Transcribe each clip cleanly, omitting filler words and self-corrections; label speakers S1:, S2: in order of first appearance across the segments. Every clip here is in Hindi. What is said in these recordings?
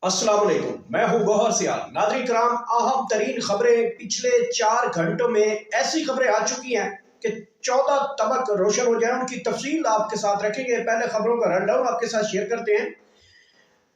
S1: अस्सलाम वालेकुम, मैं हूं गौहर सियाल। नाज़रीन कराम, अहम तरीन खबरें पिछले 4 घंटों में ऐसी खबरें आ चुकी हैं कि 14 तबक रोशन हो जाए, उनकी तफसील आपके साथ रखेंगे। पहले खबरों का रनडाउन आपके साथ शेयर करते हैं।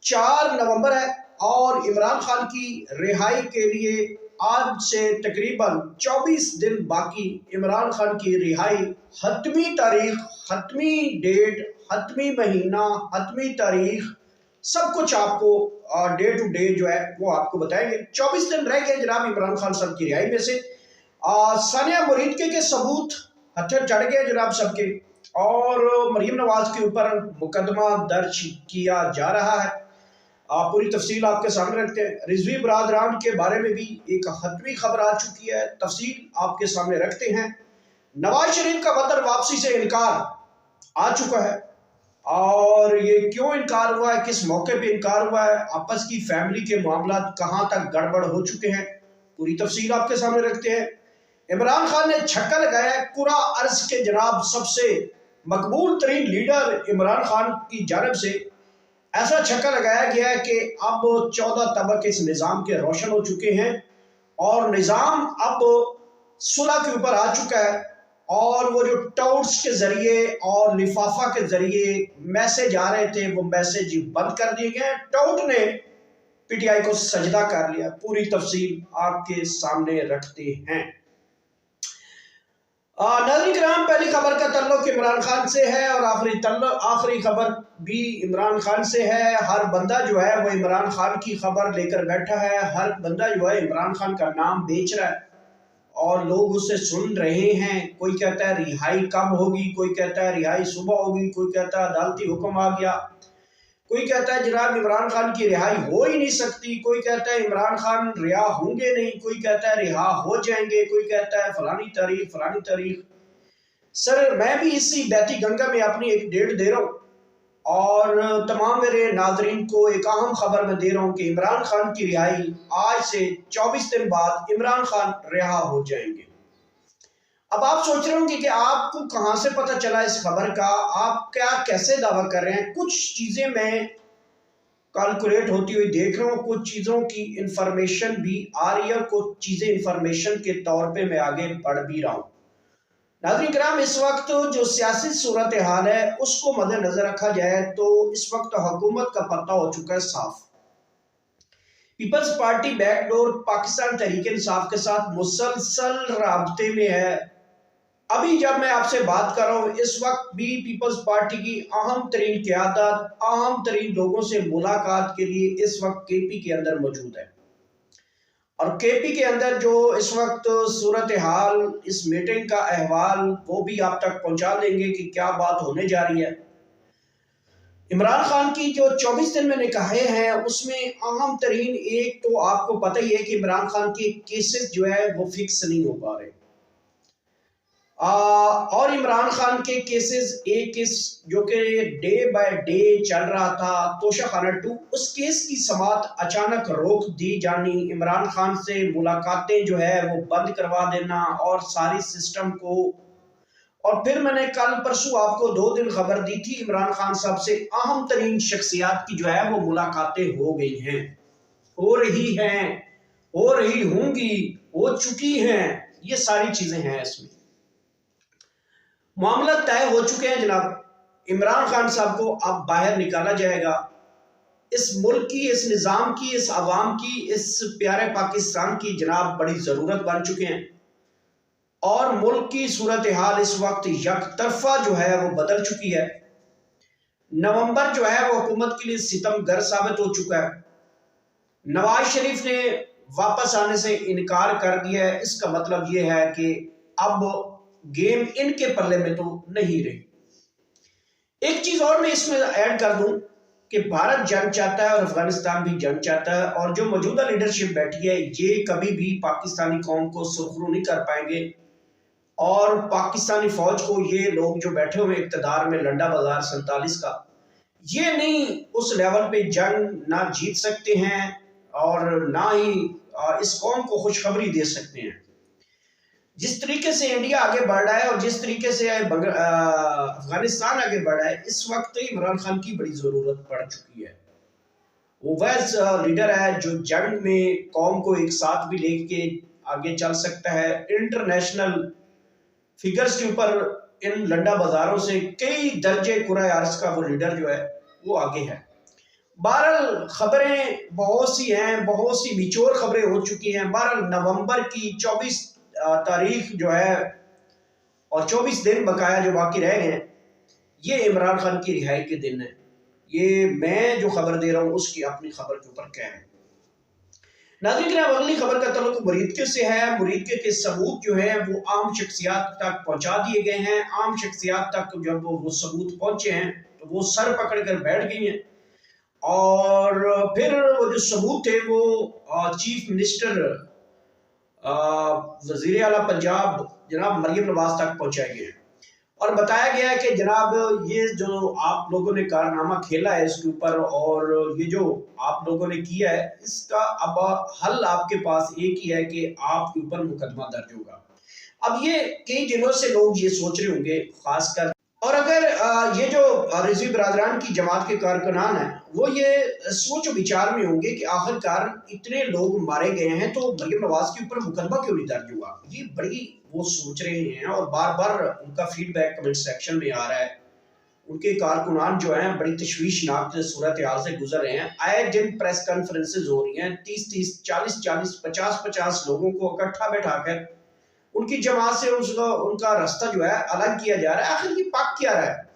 S1: 4 नवंबर है और इमरान खान की रिहाई के लिए आज से तकरीबन 24 दिन बाकी। इमरान खान की रिहाई, हतमी तारीख, हतमी डेट, हतमी महीना, हतमी तारीख, सब कुछ आपको डे टू डे जो है वो आपको बताएंगे। 24 दिन रह गए जनाब इमरान खान साहब की रिहाई में से। सानिया मुरीद के सबूत हथेर चढ़ गए जनाब सबके, और मरीम नवाज के ऊपर मुकदमा दर्ज किया जा रहा है। पूरी तफसील आपके सामने रखते हैं। रिजवी बरादरान के बारे में भी एक हतमी खबर आ चुकी है, तफसील आपके सामने रखते हैं। नवाज शरीफ का वतन वापसी से इनकार आ चुका है, और ये क्यों इनकार हुआ है, किस मौके पे इनकार हुआ है, आपस की फैमिली के मामला कहां तक गड़बड़ हो चुके हैं, पूरी तफसील आपके सामने रखते हैं। इमरान खान ने छक्का लगाया कुरा अर्ज के जनाब सबसे मकबूल तरीन लीडर इमरान खान की जानब से ऐसा छक्का लगाया गया है कि अब 14 तबक इस निज़ाम के रोशन हो चुके हैं और निज़ाम अब सुलह के ऊपर आ चुका है। और वो जो टाउट्स के जरिए और लिफाफा के जरिए मैसेज आ रहे थे, वो मैसेज बंद कर दिए गए। टाउट ने पीटीआई को सजदा कर लिया। पूरी तफसील आपके सामने रखते हैं। नाज़रीन किराम, पहली खबर का तल्लुक इमरान खान से है और आखिरी खबर भी इमरान खान से है। हर बंदा जो है वो इमरान खान की खबर लेकर बैठा है। हर बंदा जो है इमरान खान का नाम बेच रहा है और लोग उससे सुन रहे हैं। कोई कहता है रिहाई कब होगी, कोई कहता है रिहाई सुबह होगी, कोई कहता है अदालती हुक्म आ गया, कोई कहता है जनाब इमरान खान की रिहाई हो ही नहीं सकती, कोई कहता है इमरान खान रिहा होंगे नहीं, कोई कहता है रिहा हो जाएंगे, कोई कहता है फलानी तारीख फलानी तारीख। सर, मैं भी इसी बहती गंगा में अपनी एक डेट दे रहा हूँ और तमाम मेरे नाजरीन को एक अहम खबर मैं दे रहा हूँ कि इमरान खान की रिहाई आज से 24 दिन बाद इमरान खान रिहा हो जाएंगे। अब आप सोच रहे होंगे कि आपको कहां से पता चला इस खबर का, आप क्या कैसे दावा कर रहे हैं। कुछ चीजें मैं कैलकुलेट होती हुई देख रहा हूँ, कुछ चीजों की इंफॉर्मेशन भी आ रही है और कुछ चीजें इंफॉर्मेशन के तौर पे मैं आगे बढ़ भी रहा हूँ। नाज़रीन किराम, इस वक्त जो सियासी सूरत हाल है उसको मद्देनजर रखा जाए तो इस वक्त हुकूमत का पता हो चुका है साफ। Peoples party backdoor Pakistan Tehreek Insaf के साथ मुसलसल राब्ते में है। अभी जब मैं आपसे बात कर रहा हूं, इस वक्त भी पीपल्स पार्टी की अहम तरीन क़यादत, अहम तरीन लोगों से मुलाकात के लिए इस वक्त केपी के अंदर मौजूद है। और केपी के अंदर जो इस वक्त सूरत हाल, इस मीटिंग का अहवाल, वो भी आप तक पहुंचा देंगे कि क्या बात होने जा रही है। इमरान खान की जो 24 दिन मैंने कहे हैं उसमें अहम तरीन एक तो आपको पता ही है कि इमरान खान के केसेस जो है वो फिक्स नहीं हो पा रहे। और इमरान खान के केसेस, एक केस जो कि डे बाय डे चल रहा था, तोशाखाना 2, उस केस की समाअत अचानक रोक दी जानी, इमरान खान से मुलाकातें जो है वो बंद करवा देना और सारी सिस्टम को। और फिर मैंने कल परसों आपको 2 दिन खबर दी थी इमरान खान साहब से अहम तरीन शख्सियात की जो है वो मुलाकातें हो गई हैं, हो रही हैं, हो रही होंगी, हो चुकी हैं। ये सारी चीजें हैं, इसमें मामला तय हो चुके हैं जनाब। इमरान खान साहब को अब बाहर निकाला जाएगा। इस मुल्क की, इस निज़ाम की, इस अवाम की, इस प्यारे पाकिस्तान की जनाब बड़ी ज़रूरत बन चुके हैं और मुल्क की सूरत हाल इस वक्त यकतरफा जो है वो बदल चुकी है। नवंबर जो है वो हुकूमत के लिए सितमगर साबित हो चुका है। नवाज शरीफ ने वापस आने से इनकार कर दिया है। इसका मतलब ये है कि अब गेम इनके पल्ले में तो नहीं रही। एक चीज और मैं इसमें ऐड कर दूं कि भारत जंग चाहता है और अफगानिस्तान भी जंग चाहता है, और जो मौजूदा लीडरशिप बैठी है ये कभी भी पाकिस्तानी कौम को सुरखरू नहीं कर पाएंगे। और पाकिस्तानी फौज को ये लोग जो बैठे हुए इक्तदार में लंडा बाजार 47 का, ये नहीं उस लेवल पे जंग ना जीत सकते हैं और ना ही इस कौम को खुशखबरी दे सकते हैं। जिस तरीके से इंडिया आगे बढ़ रहा है और जिस तरीके से अफगानिस्तान आगे बढ़ रहा है, इस वक्त इमरान खान की बड़ी जरूरत पड़ चुकी है। वो वह लीडर है जो जंग में कौम को एक साथ भी लेके आगे चल सकता है। इंटरनेशनल फिगर्स के ऊपर इन लंडा बाजारों से कई दर्जे कुराए अर्ज का वो लीडर जो है वो आगे है। बहरहाल खबरें बहुत सी हैं, बहुत सी निचोड़ खबरें हो चुकी हैं। बहरहाल नवंबर की 24 तारीख जो है और 24 दिन बकाया जो बाकी रह गए हैं, ये इमरान खान की रिहाई के दिन है। ये मैं जो खबर दे रहा हूँ उसकी अपनी खबर के ऊपर क्या है। नाज़रीन, अगली खबर का तल्लुक मुरीदके से है। मुरीदके के सबूत जो है वो आम शख्सियात तक पहुंचा दिए गए हैं। आम शख्सियात तक जब वो सबूत पहुंचे हैं तो वो सर पकड़ कर बैठ गई हैं और फिर वो जो सबूत थे वो चीफ मिनिस्टर वजीर आला पंजाब जनाब मरियम नवाज तक पहुंचाए गए हैं और बताया गया है कि जनाब ये जो आप लोगों ने कारनामा खेला है इसके ऊपर और ये जो आप लोगों ने किया है इसका अब हल आपके पास एक ही है कि आपके ऊपर मुकदमा दर्ज होगा। अब ये कई दिनों से लोग ये सोच रहे होंगे खासकर, और अगर ये जो रिजवी बरादरान की जमात के कारकुनान हैं वो ये सोच विचार में होंगे कि आखिरकार इतने लोग मारे गए हैं तो मरियम नवाज के ऊपर मुकदमा क्यों नहीं दर्ज हुआ, ये बड़ी वो सोच रहे हैं और बार बार उनका फीडबैक कमेंट सेक्शन में आ रहा है। उनके कारकुनान जो हैं बड़ी तशवीशनाक सूरत हाल से गुजर रहे हैं। आए दिन प्रेस कॉन्फ्रेंसेज हो रही हैं, 30-30, 40-40, 50-50 लोगों को इकट्ठा बैठाकर उनकी जमात से उनका रास्ता जो है अलग किया जा रहा है। आखिर ये पाक क्या रहा है?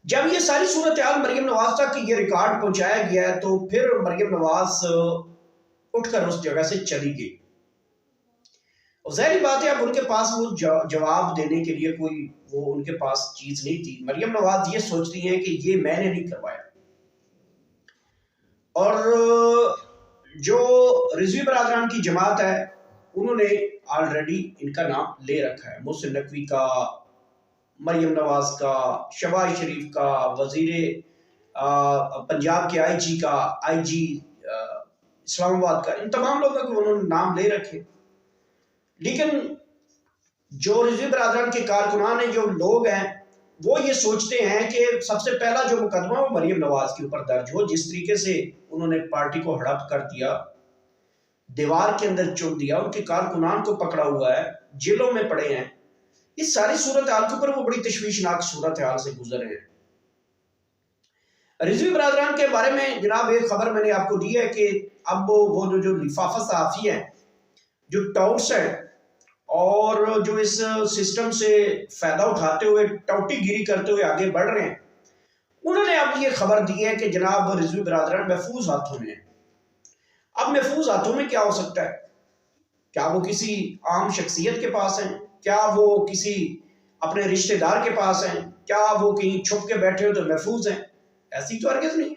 S1: जब ये सारी सूरत हाल मरियम नवाज तक ये रिकॉर्ड पहुंचाया गया है तो फिर मरियम नवाज उठकर उस जगह से चली गई और जाहिर बात है अब उनके पास वो जवाब देने के लिए कोई वो उनके पास चीज नहीं थी। मरियम नवाज ये सोचती हैं कि ये मैंने नहीं करवाया और जो रिजवी बरादरान की जमात है उन्होंने ऑलरेडी इनका नाम ले रखा है, मोहसिन नकवी का, मरियम नवाज का, शहबाज शरीफ का, वजीर पंजाब के आईजी का, आईजी इस्लामाबाद का, इन तमाम लोगों के उन्होंने नाम ले रखे। लेकिन जो रिजवी बरादरान के कारकुनान है, जो लोग हैं, वो ये सोचते हैं कि सबसे पहला जो मुकदमा वो मरियम नवाज के ऊपर दर्ज हो। जिस तरीके से उन्होंने पार्टी को हड़प कर दिया, दीवार के अंदर चुन दिया, उनके कारकुनान को पकड़ा हुआ है, जेलों में पड़े हैं, इस सारी सूरत हाल के ऊपर वो बड़ी तशवीशनाक सूरत हाल से गुजर रहे हैं। रिजवी बरादरान के बारे में जनाब एक खबर मैंने आपको दी है कि अब वो जो लिफाफा सहाफ़ी हैं, जो टाउट्स हैं और जो इस सिस्टम से फायदा उठाते हुए टाउटी गिरी करते हुए आगे बढ़ रहे हैं, उन्होंने अब ये खबर दी है कि जनाब रिजवी बरादरान महफूज हाथों में है। अब महफूज हाथों में क्या हो सकता है? क्या वो किसी आम शख्सियत के पास हैं? क्या वो किसी अपने रिश्तेदार के पास हैं? क्या वो कहीं छुप के बैठे हो तो महफूज हैं? ऐसी तो हरगिज़ नहीं।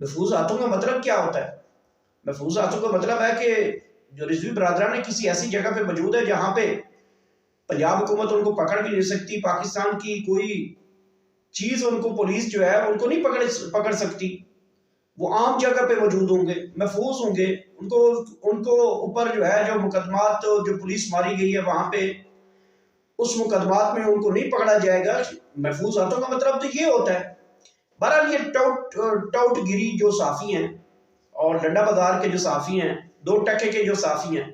S1: महफूज हाथों का मतलब क्या होता है? महफूज हाथों का मतलब है कि जो रिजवी बरादरान किसी ऐसी जगह पे मौजूद है जहां पे पंजाब हुकूमत उनको पकड़ भी नहीं सकती, पाकिस्तान की कोई चीज उनको पुलिस जो है उनको नहीं पकड़ सकती। वो आम जगह पे मौजूद होंगे, महफूज होंगे, उनको ऊपर जो है जो मुकदमात जो पुलिस मारी गई है वहां पे उस मुकदमात में उनको नहीं पकड़ा जाएगा। महफूज हाथों का मतलब तो ये होता है। बहरहाल ये टाउट गिरी जो साफी हैं और डंडा बाजार के जो साफी हैं, 2 टके के जो साफी हैं,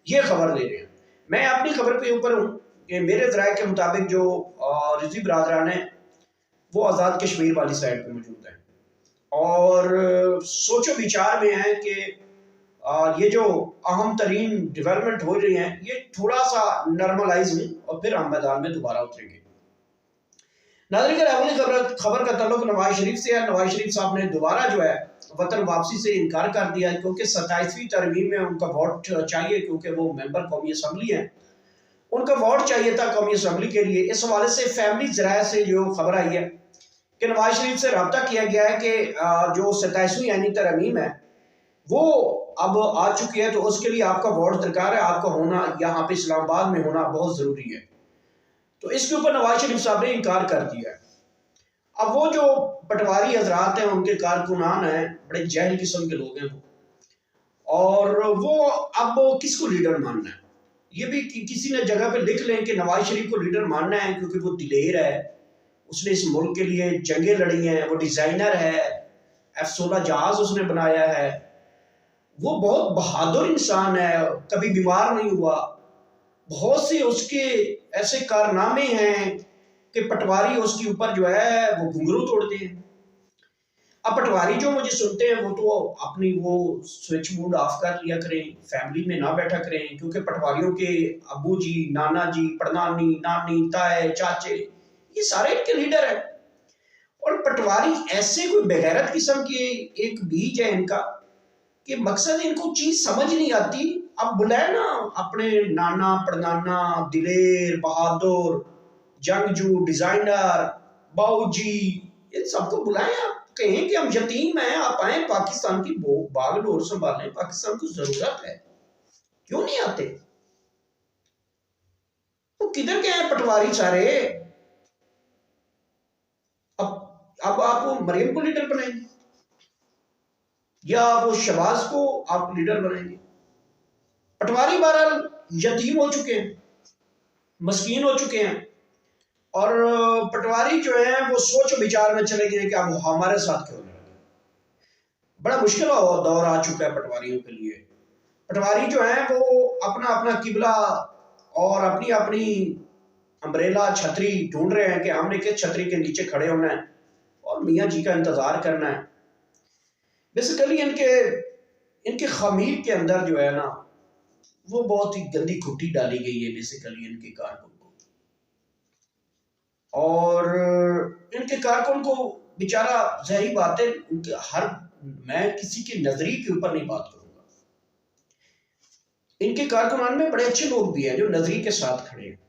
S1: ये खबर दे रहे हैं। मैं अपनी खबर पे ऊपर हूँ कि मेरे ज़राए के मुताबिक जो रिजवी बरादरान है वो आज़ाद कश्मीर वाली साइड पे मौजूद है और सोचो विचार में है कि ये जो अहम तरीन डेवलपमेंट हो रही हैं ये थोड़ा सा नॉर्मलाइज हुई और फिर हम मैदान में दोबारा उतरेंगे। नाज़रीन, अगली खबर का ताल्लुक नवाज शरीफ से है। नवाज शरीफ साहब ने दोबारा जो है वतन वापसी से इनकार कर दिया क्योंकि 27वीं तरमीम में उनका वोट चाहिए, क्योंकि वो मेंबर कौमी असम्बली हैं, उनका वोट चाहिए था कौमी असम्बली के लिए। इस हवाले से फैमिली ज़राए से जो खबर आई है कि नवाज शरीफ से रब्ता किया गया है कि जो 27वीं यानी तरमीम है वो अब आ चुकी है तो उसके लिए आपका वोट दरकार है, आपका होना यहाँ पे इस्लामाबाद में होना बहुत ज़रूरी है। तो इसके ऊपर नवाज शरीफ साहब ने इनकार कर दिया है। अब वो जो पटवारी हजरात हैं, उनके कारकुनान हैं, बड़े जहल किस्म के लोग हैं वो, और वो अब किसको लीडर मानना है? ये भी किसी ने जगह पे लिख लें कि नवाज शरीफ को लीडर मानना है क्योंकि वो दिलेर है, उसने इस मुल्क के लिए जंगें लड़ी हैं, वो डिज़ाइनर है, F-16 जहाज उसने बनाया है। वो बहुत बहादुर इंसान है, कभी बीमार नहीं हुआ। बहुत से उसके ऐसे कारनामे हैं कि पटवारी उसके ऊपर जो है वो घुंघरू तोड़ते हैं। अब पटवारी जो मुझे सुनते हैं वो तो अपनी वो स्विच बोर्ड ऑफ कर लिया करें, फैमिली में ना बैठा करें, क्योंकि पटवारियों के अबू जी, नाना जी, पड़नानी, नानी, ताए, चाचे, ये सारे इनके लीडर हैं। और पटवारी ऐसे कोई बेगैरत किस्म के एक बीज है इनका कि मकसद इनको चीज समझ नहीं आती। अब बुलाए ना अपने नाना, पड़नाना, दिलेर, बहादुर, जंगजू, डिजाइनर, बाऊजी, इन सबको बुलाएं। आप कहें कि हम यतीम हैं, आप आए पाकिस्तान की बागडोर संभालें, पाकिस्तान को जरूरत है। क्यों नहीं आते? वो किधर गए हैं पटवारी सारे? अब आप वो मरियम को लीडर बनाएंगे या वो शहबाज को आप लीडर बनाएंगे? पटवारी बहरहाल यतीम हो चुके हैं, मस्कीन हो चुके हैं, और पटवारी जो है वो सोच विचार में चले गए कि अब हमारे साथ क्यों लड़े। बड़ा मुश्किल दौर आ चुका है पटवारियों के लिए। पटवारी जो है वो अपना अपना किबला और अपनी अपनी अम्ब्रेला, छतरी ढूंढ रहे हैं कि हमने किस छतरी के नीचे खड़े होना है और मियाँ जी का इंतजार करना है। बेसिकली इनके खमीर के अंदर जो है ना वो बहुत ही गंदी खुट्टी डाली गई है बेसिकली इनके कारकुन को। और इनके कारकुन को बेचारा, जहरी बात है, मैं किसी के नजरिए के ऊपर नहीं बात करूंगा। इनके कारकुनान में बड़े अच्छे लोग भी हैं जो नजरिए के साथ खड़े हैं,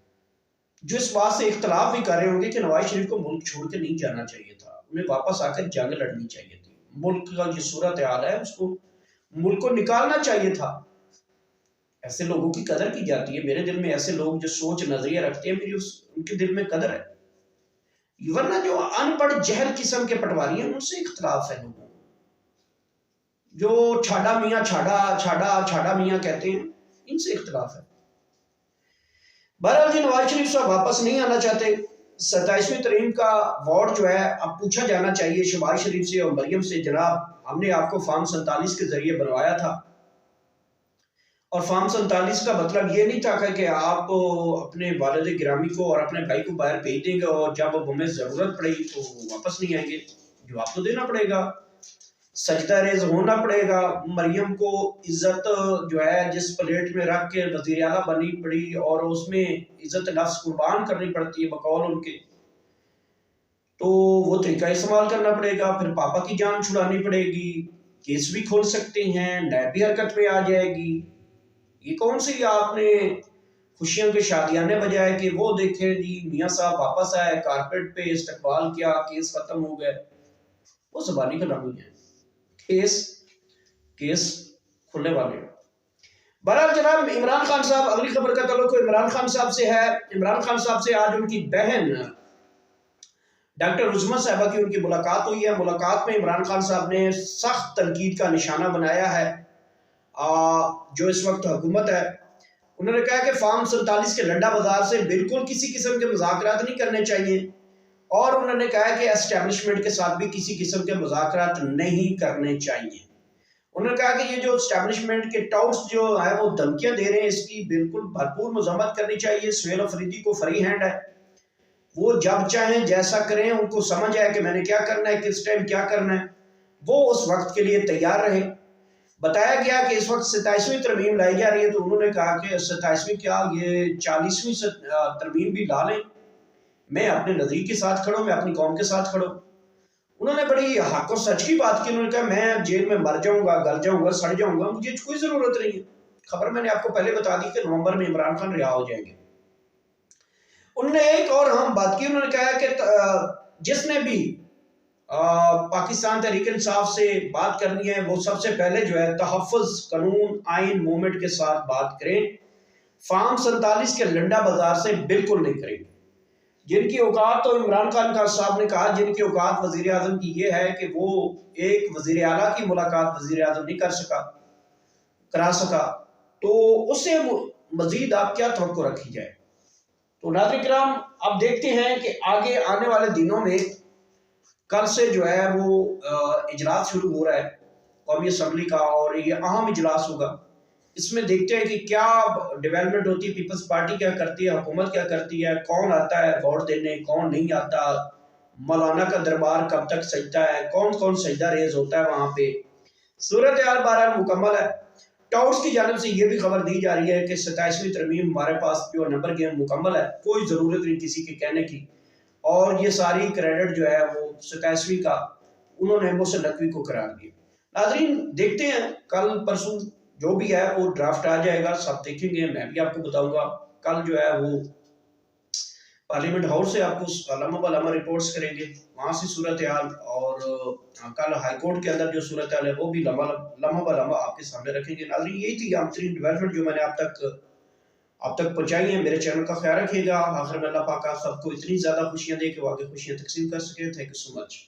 S1: जो इस बात से इख्तलाफ भी कर रहे होंगे कि नवाज शरीफ को मुल्क छोड़ के नहीं जाना चाहिए था, उन्हें वापस आकर जंग लड़नी चाहिए थी। मुल्क का जो सूरत हाल है उसको मुल्क को निकालना चाहिए था। ऐसे लोगों की कदर की जाती है। मेरे दिल में ऐसे लोग जो सोच नजरिया रखते हैं, मेरी उनके दिल में कदर है। वरना जो अनपढ़ जहर किस्म के पटवारी हैं उनसे इख्तलाफ है लोगों को, जो छाड़ा मियाँ छाड़ा मियाँ कहते हैं, इनसे इख्तलाफ है। बहरहाल जी, नवाज शरीफ साहब वापस नहीं आना चाहते। 27वीं तरमीम का वार्ड जो है अब पूछा जाना चाहिए शहबाज शरीफ से और मरियम से, जनाब हमने आपको फॉर्म 47 के जरिए बनवाया था, और फॉर्म 47 का मतलब ये नहीं था कि आप अपने वालिद गिरामी को और अपने भाई को बाहर भेज देंगे और जब हमें जरूरत पड़ेगी तो वापस नहीं आएंगे। जवाब तो देना पड़ेगा, सजदा रेज होना पड़ेगा। मरियम को इज्जत जो है जिस प्लेट में रख के वजीर आला बननी पड़ी और उसमें इज्जत नफ्स कुर्बान करनी पड़ती है बकौल उनके, तो वो तरीका इस्तेमाल करना पड़ेगा। फिर पापा की जान छुड़ानी पड़ेगी, केस भी खोल सकते हैं, नैब भी हरकत में आ जाएगी। ये कौन सी आपने खुशियों के शादियाने बजाए कि वो देखे जी मियाँ साहब वापस आए, कारपेट पे इस्तकबाल किया, केस खत्म हो गए। वो ज़बानी कलामी है, केस खुलने वाले हैं। बहरहाल जनाब, इमरान खान साहब, अगली खबर का ताल्लुक इमरान खान साहब से है। इमरान खान साहब से आज उनकी बहन डॉक्टर उज़्मा साहबा की उनकी मुलाकात हुई है। मुलाकात में इमरान खान साहब ने सख्त तनकीद का निशाना बनाया है जो इस वक्त हुकूमत है। उन्होंने कहा कि फॉर्म 47 के लंडा बाजार से बिल्कुल किसी किस्म के मुज़ाकरात नहीं करने चाहिए, और उन्होंने कहा कि एस्टेब्लिशमेंट के साथ भी किसी किस्म के मुज़ाकरात नहीं करने चाहिए। उन्होंने कहा कि ये जो एस्टेब्लिशमेंट के टाउट्स जो है वो धमकियां दे रहे हैं, इसकी बिल्कुल भरपूर मजम्मत करनी चाहिए। सुहेल अफरीदी को फ्री हैंड है, वो जब चाहें जैसा करें, उनको समझ आए कि मैंने क्या करना है, किस टाइम क्या करना है, वो उस वक्त के लिए तैयार रहे। बताया गया कि इस वक्त 27वीं तरमीम लाई जा रही है, तो उन्होंने कहा कि 27वीं क्या, ये 40वीं तरमीम भी ला लें, मैं अपने नज़रिए के साथ खड़ा हूं, मैं अपनी कौम के साथ खड़ा हूं। उन्होंने बड़ी हक और सच की बात की। उन्होंने कहा मैं जेल में मर जाऊंगा, गल जाऊंगा, सड़ जाऊंगा, मुझे कोई जरूरत नहीं है। खबर मैंने आपको पहले बता दी कि नवंबर में इमरान खान रिहा हो जाएंगे। उन्होंने एक और हम बात की, उन्होंने कहा कि जिसने भी पाकिस्तान तहरीक इंसाफ से बात करनी है वो सबसे पहले जो है तहफ़्फ़ुज़ कानून आइन मूवमेंट के साथ बात करें, फॉर्म 47 के लंडा बाजार से बिल्कुल नहीं करेंगे। जिनकी औकात, तो इमरान खान का साहब ने कहा, जिनकी औकात वजीर आजम की ये है कि वो एक वजीर आला की मुलाकात वजीर आजम नहीं करा सका, तो उससे मजीद आप क्या तवक्को रखी जाए। तो नाज़रीन किराम, अब देखते हैं कि आगे आने वाले दिनों में कल से जो है वो इजलास शुरू हो रहा है कौमी असम्बली का, और ये अहम इजलास होगा। इसमें देखते हैं कि क्या डेवलपमेंट होती है, पीपल्स पार्टी क्या करती है, हुकूमत क्या करती है, कौन आता है वोट देने, कौन नहीं आता, मौलाना का दरबार कब तक सजता है, कौन कौन सजदा रेज होता है वहां पे। सूरत हाल बहरहाल मुकम्मल है। टाउट्स की जानब से ये भी खबर दी जा रही है कि 27वीं तरमीम हमारे पास जो नंबर गेम मुकम्मल है, कोई ज़रूरत नहीं किसी के कहने की, और ये सारी क्रेडिट जो है वो 27वीं का उन्होंने मोहसिन नकवी को करार दिया। नाजरीन देखते हैं कल परसों जो भी है वो ड्राफ्ट आ जाएगा, सब देखेंगे, मैं भी आपको बताऊंगा। कल जो है वो पार्लियामेंट हाउस से आपको लम्हा रिपोर्ट्स करेंगे, वहां से सूरत हाल, और कल हाईकोर्ट के अंदर जो सूरत हाल है वो भी लम्हा आपके सामने रखेंगे। नाजरीन यही थी आम तरीन डेवलपमेंट जो मैंने आप तक पहुंचाई है। मेरे चैनल का ख्याल रखिएगा। आखिर में अल्लाह पाक आप सबको इतनी ज्यादा खुशियां दे कि वो आगे खुशियां तकसीम कर सके। Thank you so much.